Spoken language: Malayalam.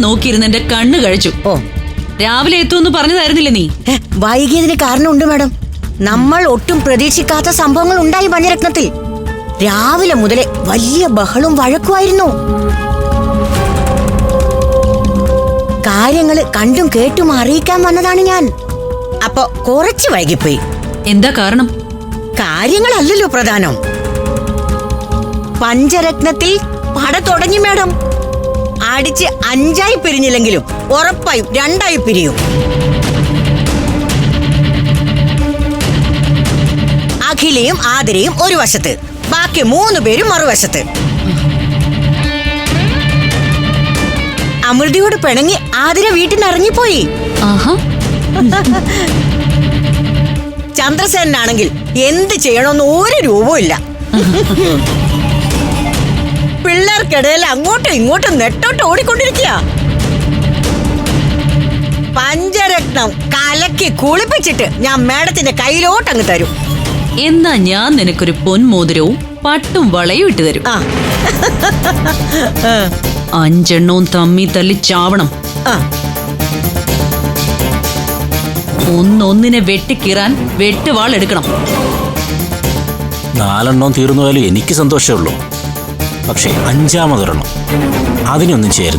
നോക്കിയിരുന്ന് എന്റെ കണ്ണ് കഴിച്ചു. ഓ, രാവിലെ എത്തുമെന്ന് പറഞ്ഞതായിരുന്നില്ലേ നീ? വൈകിയതിന് കാരണമുണ്ട് മാഡം. നമ്മൾ ഒട്ടും പ്രതീക്ഷിക്കാത്ത സംഭവങ്ങൾ ഉണ്ടായി പഞ്ചരത്നത്തിൽ. രാവിലെ മുതലേ വലിയ ബഹളവും വഴക്കുമായിരുന്നു. കാര്യങ്ങള് കണ്ടും കേട്ടും അറിയിക്കാൻ വന്നതാണ് ഞാൻ. അപ്പൊ കുറച്ച് വൈകിപ്പോയി. എന്താ കാരണം? കാര്യങ്ങളല്ലല്ലോ പ്രധാനം. പഞ്ചരത്നത്തിൽ പട തുടങ്ങി മാഡം. അടിച്ച് 5 പിരിഞ്ഞില്ലെങ്കിലും ഉറപ്പായും 2 പിരിയും. അഖിലയും ആതിരയും ഒരു വശത്ത്, ബാക്കി 3 പേരും മറുവശത്ത്. അമൃതയോട് പിണങ്ങി ആതിര വീട്ടിൽ നിന്ന് ഇറങ്ങിപ്പോയി. ചന്ദ്രസേനാണെങ്കിൽ എന്ത് ചെയ്യണമെന്ന് ഒരു രൂപവും ഇല്ല. പിള്ളേർക്കിടയിൽ അങ്ങോട്ടും ഇങ്ങോട്ടും നെട്ടോട്ട് ഓടിക്കൊണ്ടിരിക്കുക. പഞ്ചരത്നം കലക്കി കുളിപ്പിച്ചിട്ട് ഞാൻ മേഡത്തിന്റെ കയ്യിലോട്ടങ്ങ് തരും. എന്നാ ഞാൻ നിനക്കൊരു പൊൻമോതിരവും പട്ടും വളയും ഇട്ട് തരും. 5 എണ്ണവും തമ്മി തല്ലി ചാവണം. ഒന്നൊന്നിനെ വെട്ടിക്കീറാൻ വെട്ടുവാൾ എടുക്കണം. 4 എണ്ണവും തീർന്നു പോയാലും എനിക്ക് സന്തോഷമേ ഉള്ളൂ. പക്ഷേ 5-മതൊരെണ്ണം അതിനൊന്നും ചെയ്യരുത്.